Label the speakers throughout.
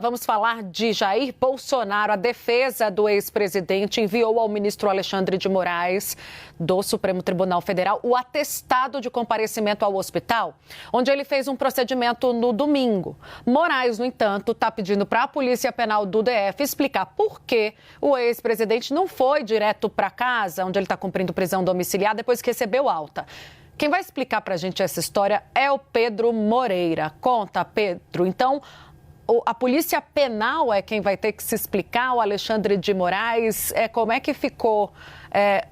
Speaker 1: Vamos falar de Jair Bolsonaro. A defesa do ex-presidente enviou ao ministro Alexandre de Moraes, do Supremo Tribunal Federal, o atestado de comparecimento ao hospital, onde ele fez um procedimento no domingo. Moraes, no entanto, está pedindo para a Polícia Penal do DF explicar por que o ex-presidente não foi direto para casa, onde ele está cumprindo prisão domiciliar, depois que recebeu alta. Quem vai explicar para a gente essa história é o Pedro Moreira. Conta, Pedro. Então, a Polícia Penal é quem vai ter que se explicar, o Alexandre de Moraes. Como é que ficou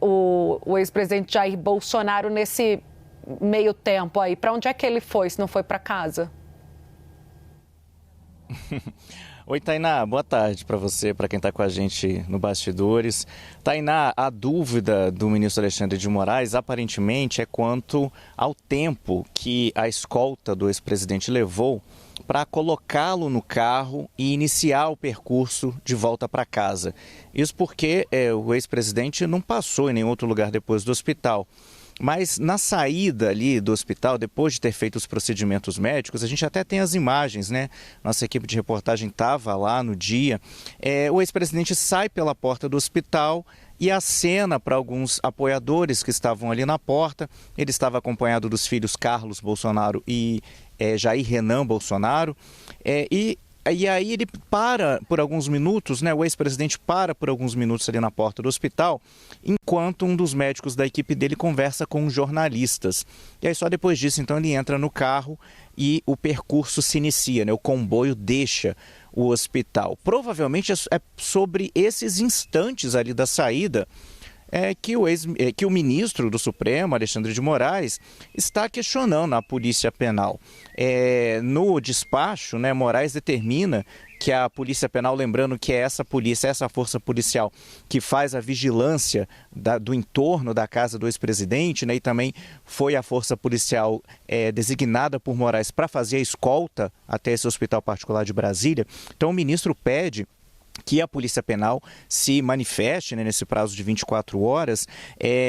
Speaker 1: o ex-presidente Jair Bolsonaro nesse meio tempo aí? Para onde é que ele foi, se não foi para casa?
Speaker 2: Oi, Tainá, boa tarde para você, para quem está com a gente no Bastidores. Tainá, a dúvida do ministro Alexandre de Moraes, aparentemente, é quanto ao tempo que a escolta do ex-presidente levou para colocá-lo no carro e iniciar o percurso de volta para casa. Isso porque o ex-presidente não passou em nenhum outro lugar depois do hospital. Mas na saída ali do hospital, depois de ter feito os procedimentos médicos, a gente até tem as imagens, né? Nossa equipe de reportagem estava lá no dia. O ex-presidente sai pela porta do hospital e acena para alguns apoiadores que estavam ali na porta. Ele estava acompanhado dos filhos Carlos Bolsonaro e Jair Renan Bolsonaro. E aí ele para por alguns minutos, né? O ex-presidente para por alguns minutos ali na porta do hospital, enquanto um dos médicos da equipe dele conversa com jornalistas. E aí só depois disso, então, ele entra no carro e o percurso se inicia, né? O comboio deixa o hospital. Provavelmente é sobre esses instantes ali da saída que o ministro do Supremo, Alexandre de Moraes, está questionando a Polícia Penal. No despacho, né, Moraes determina que a Polícia Penal, lembrando que é essa força policial que faz a vigilância do entorno da casa do ex-presidente, né, e também foi a força policial designada por Moraes para fazer a escolta até esse hospital particular de Brasília. Então o ministro pede que a Polícia Penal se manifeste, né, nesse prazo de 24 horas,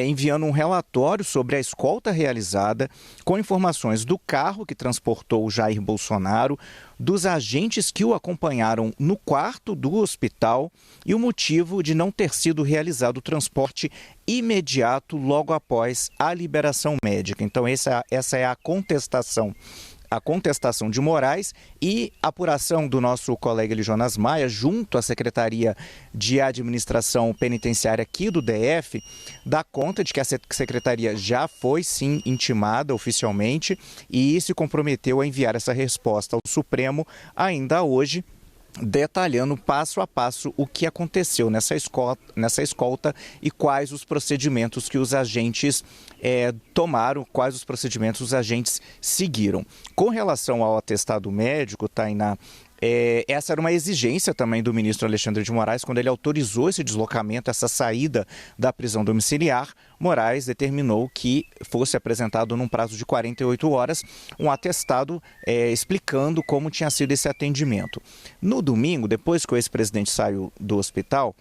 Speaker 2: enviando um relatório sobre a escolta realizada, com informações do carro que transportou o Jair Bolsonaro, dos agentes que o acompanharam no quarto do hospital e o motivo de não ter sido realizado o transporte imediato logo após a liberação médica. Então essa é a contestação de Moraes e a apuração do nosso colega Jonas Maia, junto à Secretaria de Administração Penitenciária aqui do DF, dá conta de que a Secretaria já foi, sim, intimada oficialmente e se comprometeu a enviar essa resposta ao Supremo ainda hoje, detalhando passo a passo o que aconteceu nessa escolta e quais os procedimentos que os agentes tomaram, quais os procedimentos os agentes seguiram. Com relação ao atestado médico, Tainá, essa era uma exigência também do ministro Alexandre de Moraes, quando ele autorizou esse deslocamento, essa saída da prisão domiciliar. Moraes determinou que fosse apresentado num prazo de 48 horas um atestado explicando como tinha sido esse atendimento. No domingo, depois que o ex-presidente saiu do hospital,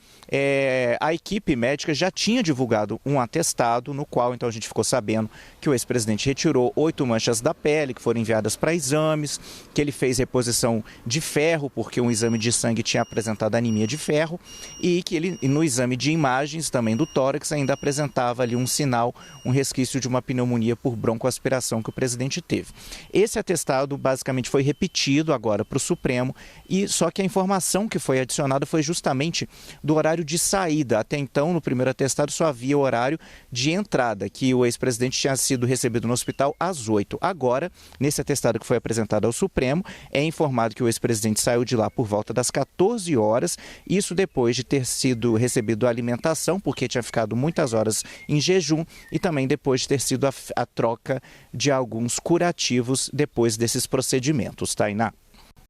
Speaker 2: a equipe médica já tinha divulgado um atestado no qual então a gente ficou sabendo que o ex-presidente retirou 8 manchas da pele que foram enviadas para exames, que ele fez reposição de ferro, porque um exame de sangue tinha apresentado anemia de ferro, e que ele, no exame de imagens também do tórax, ainda apresentava ali um sinal, um resquício de uma pneumonia por broncoaspiração que o presidente teve. Esse atestado basicamente foi repetido agora para o Supremo, e só que a informação que foi adicionada foi justamente do horário de saída. Até então, no primeiro atestado, só havia o horário de entrada, que o ex-presidente tinha sido recebido no hospital às 8. Agora, nesse atestado que foi apresentado ao Supremo, é informado que o ex-presidente saiu de lá por volta das 14 horas, isso depois de ter sido recebido alimentação, porque tinha ficado muitas horas em jejum, e também depois de ter sido a troca de alguns curativos depois desses procedimentos, Tainá.